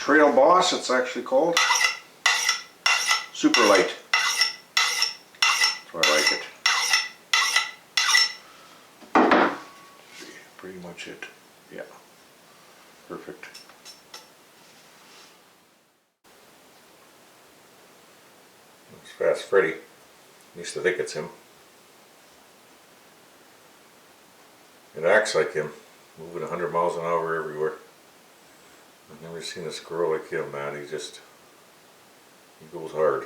Trail Boss, it's actually called. Super light. That's why I like it. See, pretty much it. Yeah. Perfect. It's Fast Freddy. I used to think it's him. It acts like him, moving 100 miles an hour everywhere. I've never seen a squirrel like him, man. He goes hard.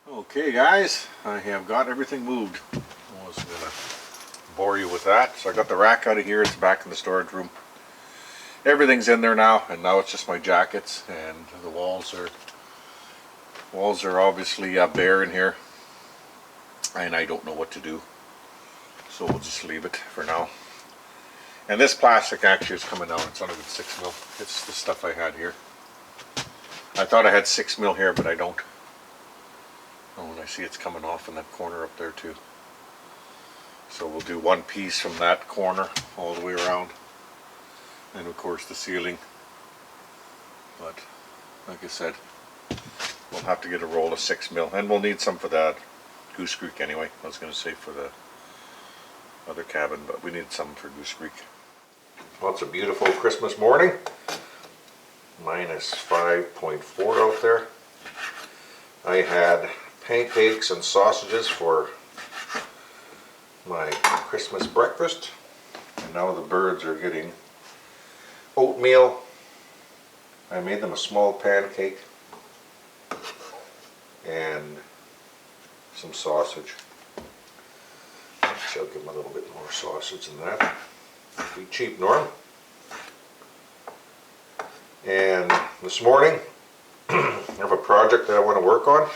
Okay guys, I have got everything moved. I wasn't gonna bore you with that. So I got the rack out of here, it's back in the storage room. Everything's in there now, and now it's just my jackets, and the walls are obviously bare in here, and I don't know what to do. So we'll just leave it for now. And this plastic actually is coming out. It's only been 6 mil. It's the stuff I had here. I thought I had 6 mil here, but I don't. Oh, and I see it's coming off in that corner up there too. So we'll do one piece from that corner all the way around. And of course the ceiling. But like I said, we'll have to get a roll of 6 mil. And we'll need some for that Goose Creek anyway. I was going to say for the other cabin, but we need some for Goose Creek. Well, it's a beautiful Christmas morning. Minus 5.4 out there. I had pancakes and sausages for my Christmas breakfast, and now the birds are getting oatmeal. I made them a small pancake and some sausage. Actually, I'll give them a little bit more sausage than that. Be cheap, Norm. And this morning, I have a project that I want to work on,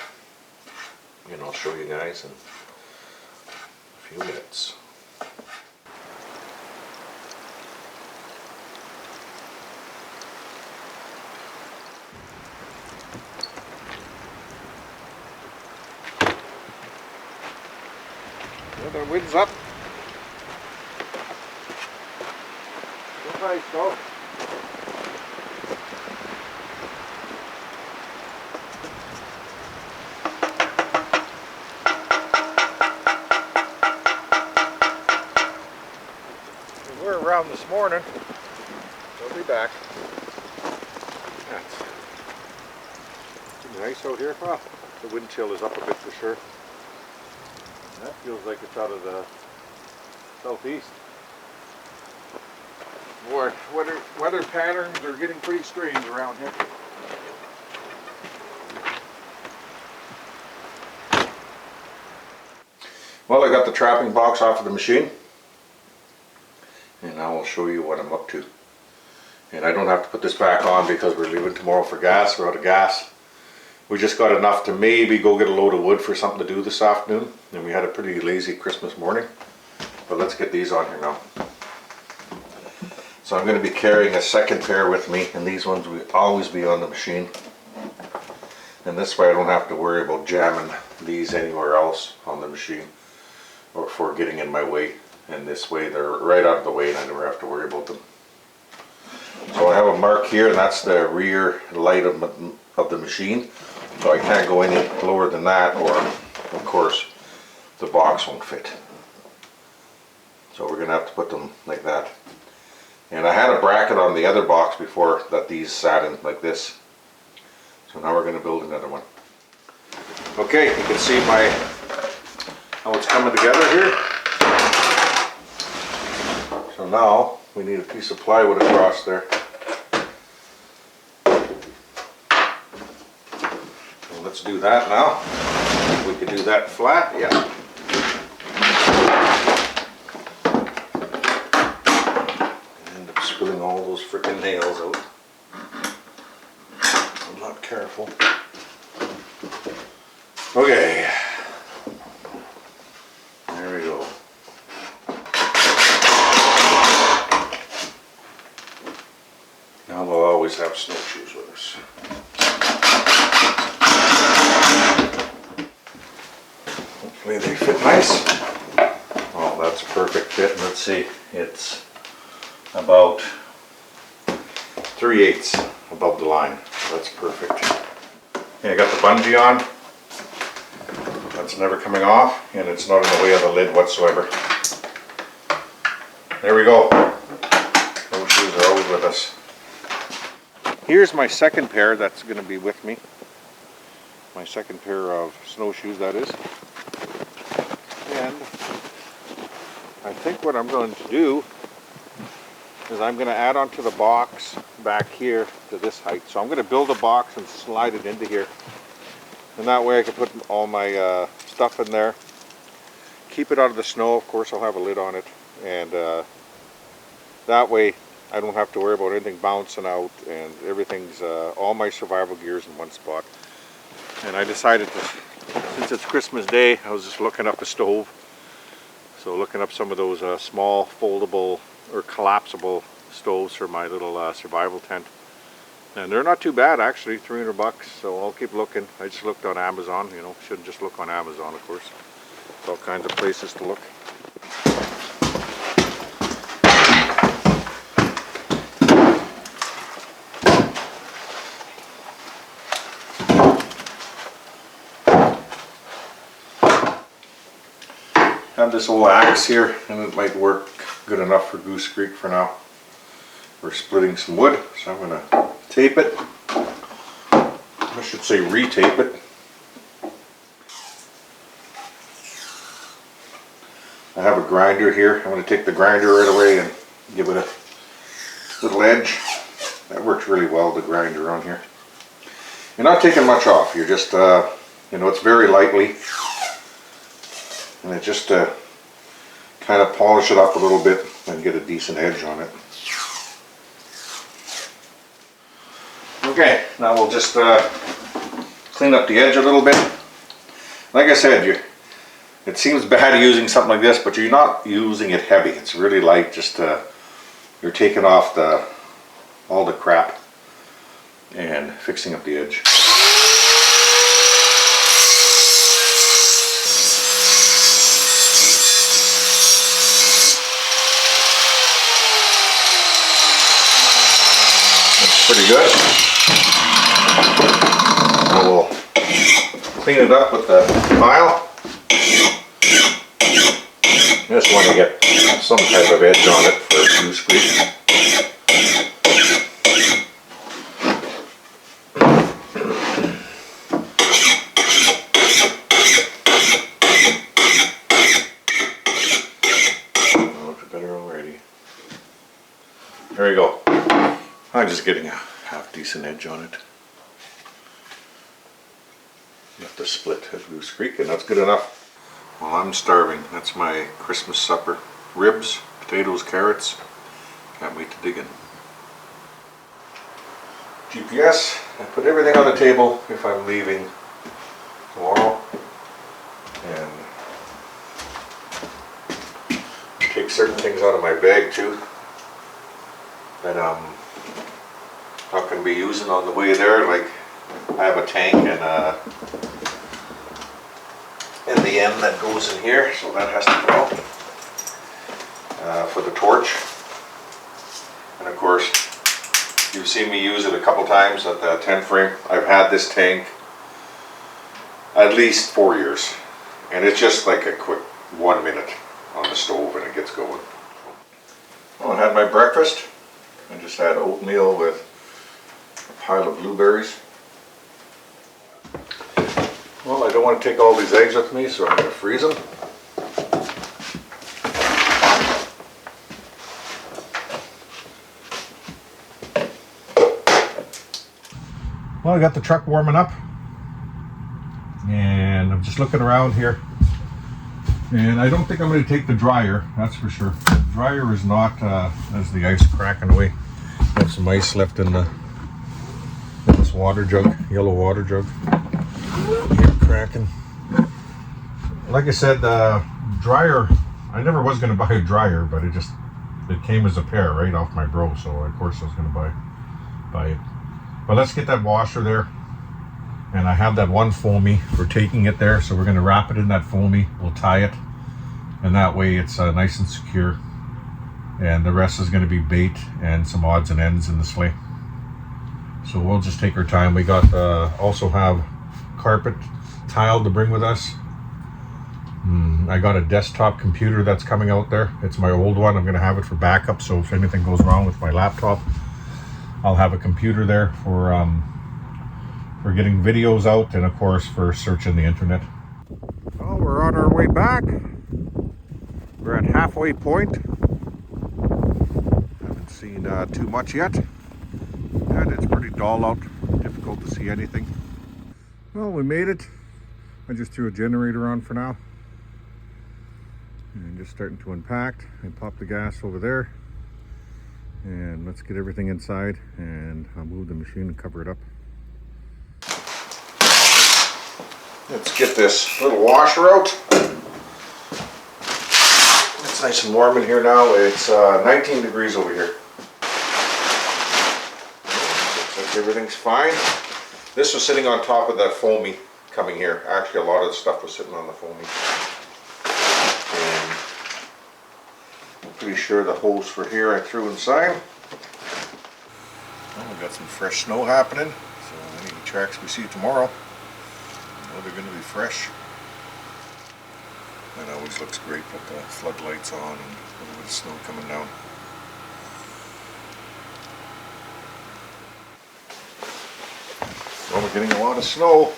and I'll show you guys in a few minutes. Well, the wind's up. Go nice, go. Around this morning, they'll be back. That's pretty nice out here. Well, the wind chill is up a bit for sure. That feels like it's out of the southeast. Boy, weather patterns are getting pretty strange around here. Well, I got the trapping box off of the machine. And I will show you what I'm up to. And I don't have to put this back on because we're leaving tomorrow for gas. We're out of gas. We just got enough to maybe go get a load of wood for something to do this afternoon. And we had a pretty lazy Christmas morning. But let's get these on here now. So I'm going to be carrying a second pair with me, and these ones will always be on the machine. And this way I don't have to worry about jamming these anywhere else on the machine or for getting in my way. And this way they're right out of the way and I never have to worry about them. So I have a mark here, and that's the rear light of the machine. So I can't go any lower than that, or of course the box won't fit. So we're going to have to put them like that. And I had a bracket on the other box before that these sat in like this. So now we're going to build another one. Okay, you can see how it's coming together here. So now we need a piece of plywood across there. So let's do that now. We can do that flat, yeah. End up spilling all those frickin' nails out. I'm not careful. Okay. There we go. Now we'll always have snowshoes with us. Hopefully they fit nice. Oh, that's a perfect fit. Let's see, it's about 3/8 of above the line. So that's perfect. Okay, I got the bungee on. That's never coming off, and it's not in the way of the lid whatsoever. There we go. Those shoes are always with us. Here's my second pair that's going to be with me. My second pair of snowshoes, that is. And I think what I'm going to do is I'm going to add onto the box back here to this height. So I'm going to build a box and slide it into here. And that way I can put all my stuff in there. Keep it out of the snow. Of course, I'll have a lid on it. And that way I don't have to worry about anything bouncing out, and everything's, all my survival gear's in one spot. And I decided to, since it's Christmas Day, I was just looking up a stove. So looking up some of those small foldable or collapsible stoves for my little survival tent. And they're not too bad actually, 300 bucks. So I'll keep looking. I just looked on Amazon, you know, shouldn't just look on Amazon, of course. There's all kinds of places to look. I have this old axe here, and it might work good enough for Goose Creek for now. We're splitting some wood, so I'm going to tape it. I should say re-tape it. I have a grinder here. I'm going to take the grinder right away and give it a little edge. That works really well, the grinder on here. You're not taking much off. You're just, you know, it's very lightly. And it just kind of polish it up a little bit and get a decent edge on it. Okay, now we'll just clean up the edge a little bit. Like I said, it seems bad using something like this, but you're not using it heavy. It's really light. Just you're taking off all the crap and fixing up the edge. Pretty good. Now we'll clean it up with the file. Just want to get some type of edge on it for Goose Creek. Looks better already. There we go. I'm just getting a half decent edge on it. Enough to split at Goose Creek, and that's good enough. Well, I'm starving. That's my Christmas supper. Ribs, potatoes, carrots. Can't wait to dig in. GPS. I put everything on the table if I'm leaving tomorrow. And take certain things out of my bag too that not going to be using on the way there. Like I have a tank and the end that goes in here, so that has to go for the torch. And of course, you've seen me use it a couple times at the tent frame. I've had this tank at least 4 years, and it's just like a quick 1 minute on the stove and it gets going. Well, I had my breakfast. I just had oatmeal with a pile of blueberries. Well, I don't want to take all these eggs with me, so I'm going to freeze them. Well, I got the truck warming up, and I'm just looking around here. And I don't think I'm going to take the dryer, that's for sure. The dryer is not, as the ice cracking away. I have some ice left in this water jug, yellow water jug. Here, cracking. Like I said, dryer, I never was going to buy a dryer, but it came as a pair right off my bro, so of course I was going to buy it. But let's get that washer there. And I have that one foamy for taking it there, so we're going to wrap it in that foamy. We'll tie it, and that way it's nice and secure. And the rest is going to be bait and some odds and ends in the sleigh. So we'll just take our time. We got also have carpet tile to bring with us. I got a desktop computer that's coming out there. It's my old one. I'm going to have it for backup, so if anything goes wrong with my laptop, I'll have a computer there for getting videos out, and of course for searching the internet. Well, we're on our way back. We're at halfway point. Haven't seen too much yet, and it's pretty dull out. Difficult to see anything. Well, we made it. I just threw a generator on for now. And just starting to unpack and pop the gas over there. And let's get everything inside, and I'll move the machine and cover it up. Let's get this little washer out. It's nice and warm in here now. It's 19 degrees over here. Looks like everything's fine. This was sitting on top of that foamy coming here. Actually, a lot of the stuff was sitting on the foamy. And I'm pretty sure the hose for here I threw inside. Well, we got some fresh snow happening, so any tracks we see tomorrow, I know they're going to be fresh. That always looks great with the floodlights on and a little bit of snow coming down. Well, we're getting a lot of snow.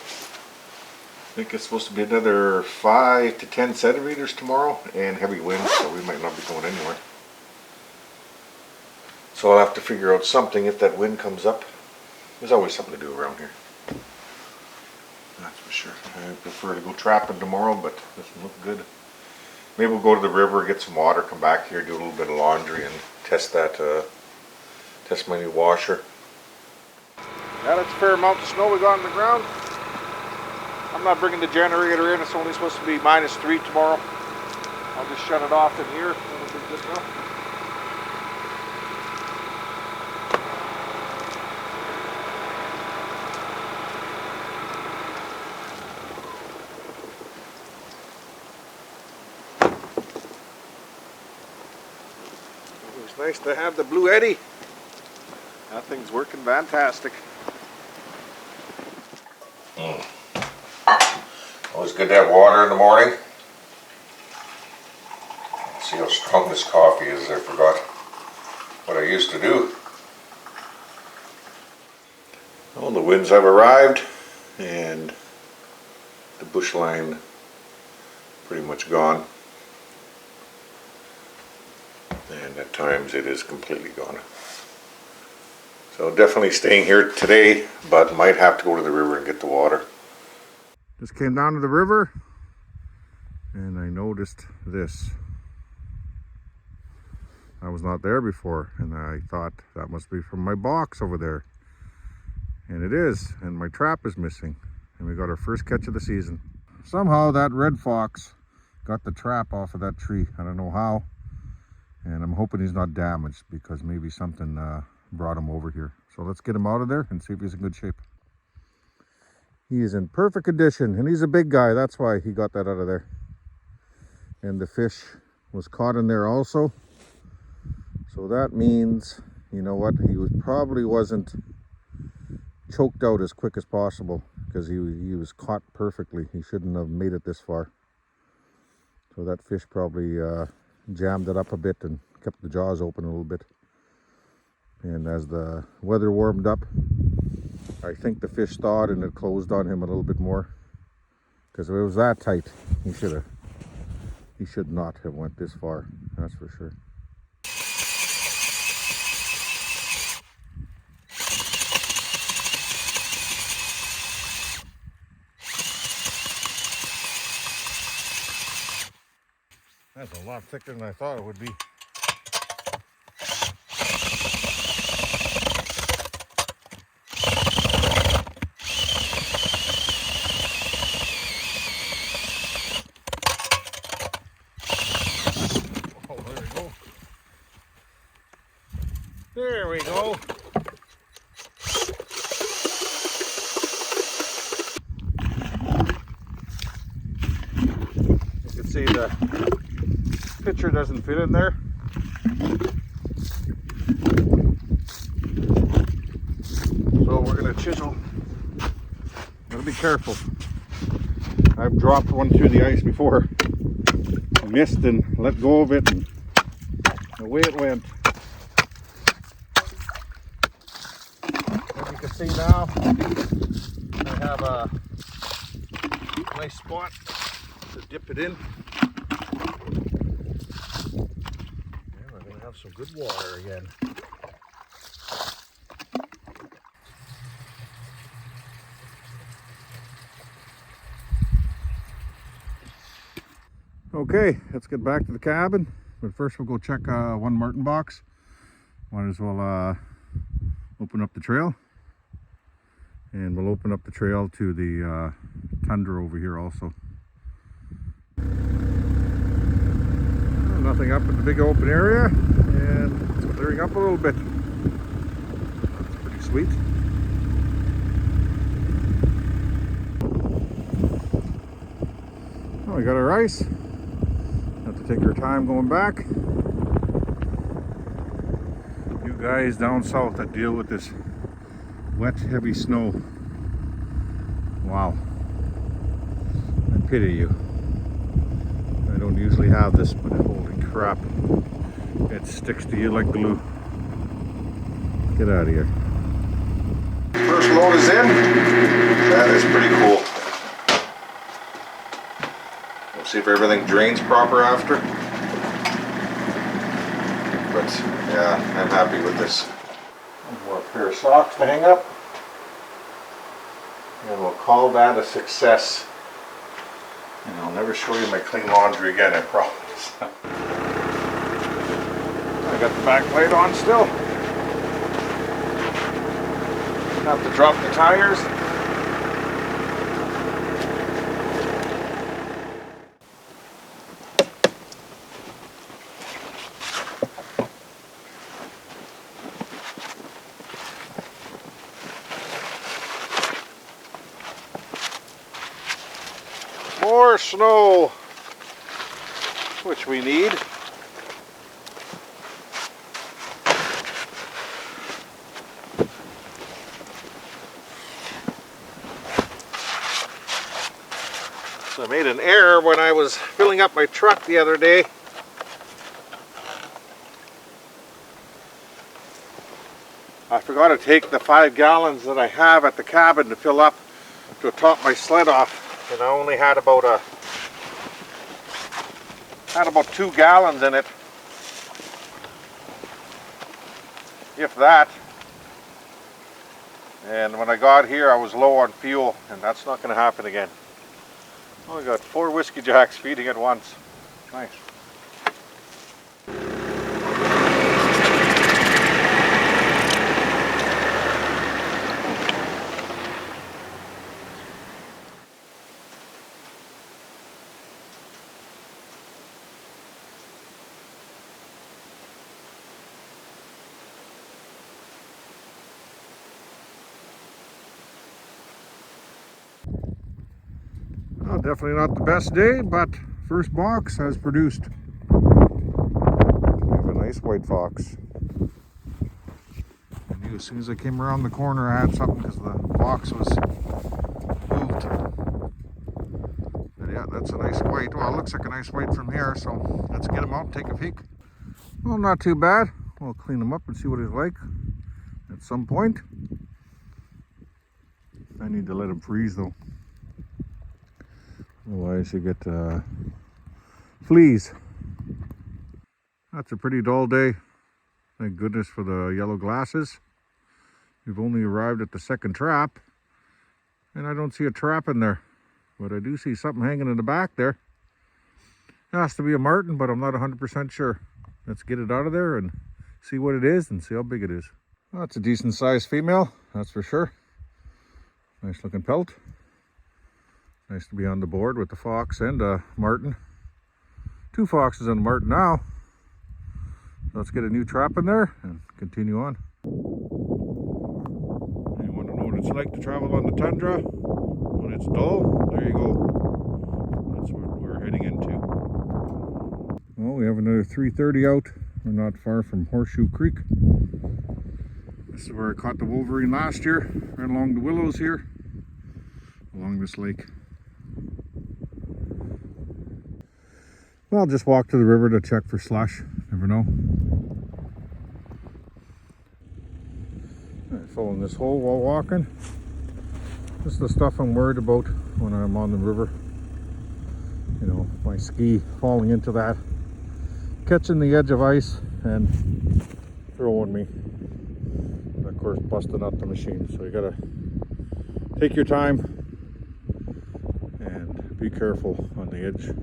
I think it's supposed to be another 5 to 10 centimeters tomorrow, and heavy winds, so we might not be going anywhere. So I'll have to figure out something if that wind comes up. There's always something to do around here. That's for sure. I prefer to go trapping tomorrow, but it doesn't look good. Maybe we'll go to the river, get some water, come back here, do a little bit of laundry, and test that, test my new washer. Yeah, that's a fair amount of snow we got on the ground. I'm not bringing the generator in. It's only supposed to be -3 tomorrow. I'll just shut it off in here. That'll be good enough. It's nice to have the Blue Eddy. That thing's working fantastic. Always good to have water in the morning. Let's see how strong this coffee is. I forgot what I used to do. Well, the winds have arrived, and the bush line pretty much gone. And at times it is completely gone. So definitely staying here today, but might have to go to the river and get the water. Just came down to the river and I noticed this. I was not there before, and I thought that must be from my box over there. And it is, and my trap is missing. And we got our first catch of the season. Somehow that red fox got the trap off of that tree. I don't know how. And I'm hoping he's not damaged, because maybe something brought him over here. So let's get him out of there and see if he's in good shape. He is in perfect condition, and he's a big guy. That's why he got that out of there. And the fish was caught in there also. So that means, you know what, he probably wasn't choked out as quick as possible, because he was caught perfectly. He shouldn't have made it this far. So that fish probably jammed it up a bit and kept the jaws open a little bit. And as the weather warmed up, I think the fish thawed and it closed on him a little bit more. Because if it was that tight, he should not have went this far, that's for sure. That's a lot thicker than I thought it would be. Oh, there we go. There we go. You can see the picture doesn't fit in there. So chisel. Gotta be careful. I've dropped one through the ice before. Missed and let go of it, and away it went. As you can see now, I have a nice spot to dip it in. And we're going to have some good water again. Okay, let's get back to the cabin. But first we'll go check one martin box. Might as well open up the trail. And we'll open up the trail to the tundra over here also. Nothing up in the big open area, and it's clearing up a little bit. That's pretty sweet. Oh, we got our ice. Have to take our time going back. You guys down south that deal with this wet, heavy snow. Wow. I pity you. I don't usually have this, but holy crap. It sticks to you like glue. Get out of here. First load is in. That is pretty cool. We'll see if everything drains proper after. But yeah, I'm happy with this. One more pair of socks to hang up. And we'll call that a success. And I'll never show you my clean laundry again, I promise. I got the back plate on still. Have to drop the tires. More snow, which we need. So I made an error when I was filling up my truck the other day. I forgot to take the 5 gallons that I have at the cabin to fill up to top my sled off. And I only had about 2 gallons in it, if that. And when I got here, I was low on fuel, and that's not going to happen again. Oh, I got 4 whiskey jacks feeding at once. Nice. Well, definitely not the best day, but first box has produced. We have a nice white fox. I knew as soon as I came around the corner I had something because the box was moved. But yeah, that's a nice white. Well, it looks like a nice white from here, so let's get him out and take a peek. Well, not too bad. We'll clean him up and see what he's like at some point. I need to let him freeze though. Otherwise you get fleas. That's a pretty dull day. Thank goodness for the yellow glasses. We've only arrived at the second trap, and I don't see a trap in there, but I do see something hanging in the back there. It has to be a martin, but I'm not 100% sure. Let's get it out of there and see what it is and see how big it is. Well, that's a decent sized female, that's for sure. Nice looking pelt. Nice to be on the board with the fox and a martin. 2 foxes and a martin now. Let's get a new trap in there and continue on. You want to know what it's like to travel on the tundra when it's dull? There you go. That's what we're heading into. Well, we have another 3:30 out. We're not far from Horseshoe Creek. This is where I caught the wolverine last year, right along the willows here, along this lake. Well, I'll just walk to the river to check for slush, never know. All right, following this hole while walking. This is the stuff I'm worried about when I'm on the river. You know, my ski falling into that, catching the edge of ice and throwing me. And of course, busting up the machine. So you gotta take your time and be careful on the edge.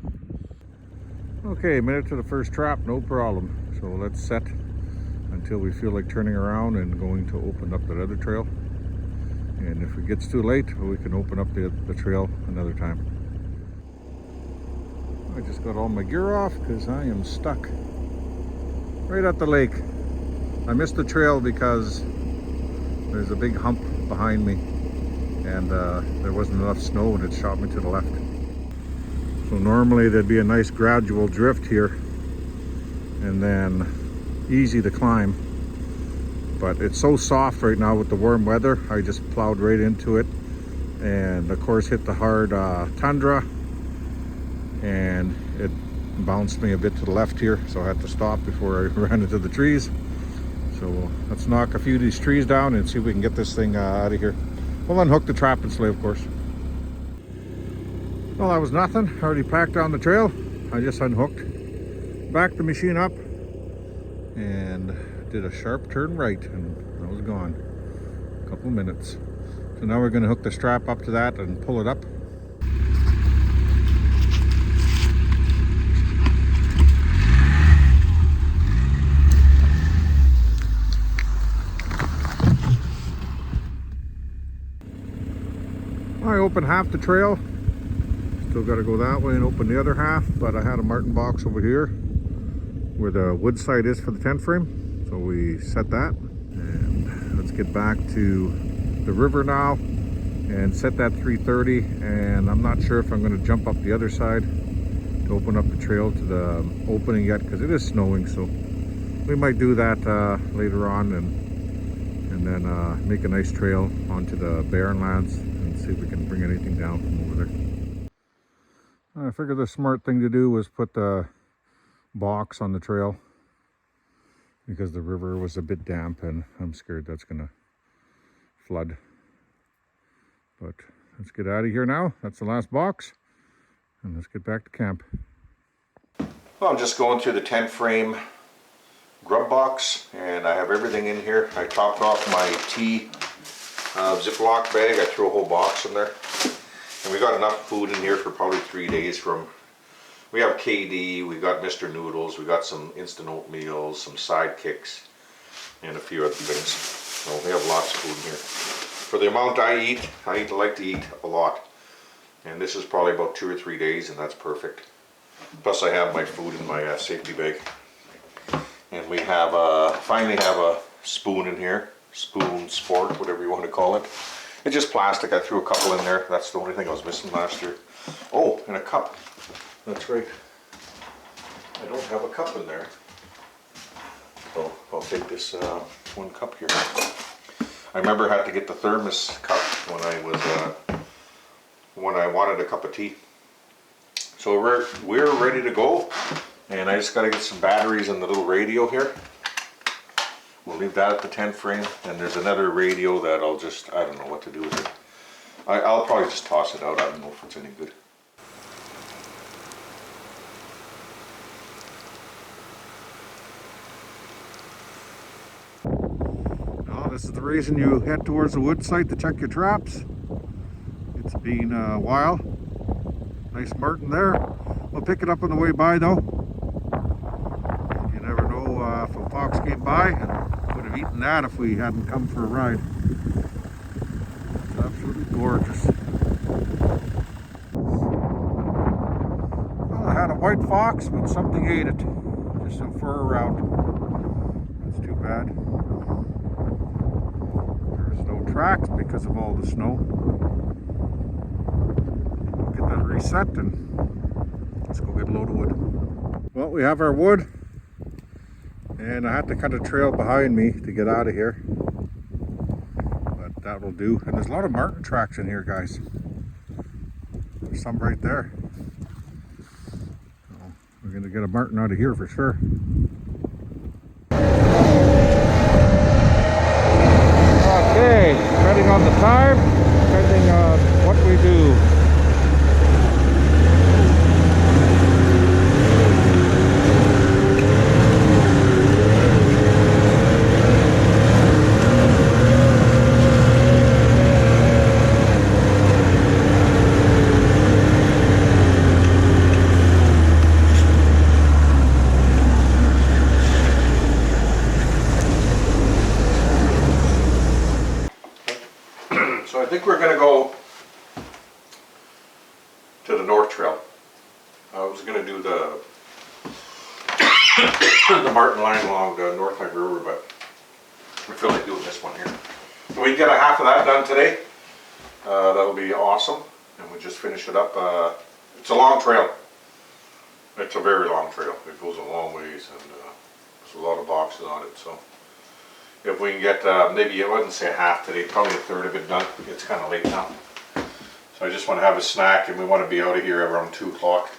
Okay, made it to the first trap, no problem. So let's set until we feel like turning around and going to open up that other trail. And if it gets too late, we can open up the trail another time. I just got all my gear off because I am stuck right at the lake. I missed the trail because there's a big hump behind me and there wasn't enough snow and it shot me to the left. So normally there'd be a nice gradual drift here and then easy to climb. But it's so soft right now with the warm weather, I just plowed right into it and of course hit the hard tundra and it bounced me a bit to the left here, so I had to stop before I ran into the trees. So let's knock a few of these trees down and see if we can get this thing out of here. We'll unhook the trap and sleigh, of course. Well, that was nothing. I already packed down the trail. I just unhooked, backed the machine up and did a sharp turn right and I was gone. A couple minutes. So now we're going to hook the strap up to that and pull it up. I opened half the trail. Still got to go that way and open the other half, but I had a martin box over here where the wood side is for the tent frame. So we set that and let's get back to the river now and set that 330, and I'm not sure if I'm going to jump up the other side to open up the trail to the opening yet because it is snowing, so we might do that later on and then make a nice trail onto the barren lands and see if we can bring anything down from over there. I figured the smart thing to do was put the box on the trail because the river was a bit damp and I'm scared that's gonna flood. But let's get out of here now. That's the last box and let's get back to camp. Well, I'm just going through the tent frame grub box and I have everything in here. I topped off my tea Ziploc bag. I threw a whole box in there. And we got enough food in here for probably 3 days from, we have KD, we got Mr. Noodles, we got some instant oatmeal, some sidekicks, and a few other things. So we have lots of food in here. For the amount I like to eat a lot. And this is probably about 2 or 3 days and that's perfect. Plus I have my food in my safety bag. And we have, finally have a spoon in here. Spoon, sport, whatever you want to call it. It's just plastic. I threw a couple in there. That's the only thing I was missing last year. Oh, and a cup. That's right. I don't have a cup in there. So I'll take this one cup here. I remember I had to get the thermos cup when I wanted a cup of tea. So we're ready to go. And I just got to get some batteries in the little radio here. We'll leave that at the tent frame, and there's another radio that I don't know what to do with it. I'll probably just toss it out. I don't know if it's any good. Now, this is the reason you head towards the wood site to check your traps. It's been a while. Nice martin there. We'll pick it up on the way by though. You never know if a fox came by and would have eaten that if we hadn't come for a ride. It's absolutely gorgeous. Well, I had a white fox, but something ate it. Just so far around. That's too bad. There's no tracks because of all the snow. We'll get that reset and let's go get a load of wood. Well, we have our wood, and I had to cut a trail behind me to get out of here. that will do. And there's a lot of marten tracks in here, guys. There's some right there. So we're gonna get a marten out of here for sure. Okay, depending on the time, depending on what we do. So I think we're going to go to the North Trail. I was going to do the the Martin line along the North Line River, but I feel like doing this one here. So we can get a half of that done today. That'll be awesome, and we just finish it up. It's a long trail. It's a very long trail. It goes a long ways, and there's a lot of boxes on it. So if we can get maybe, I wouldn't say half today, probably a third of it done. It's kind of late now. So I just want to have a snack, and we want to be out of here around 2 o'clock.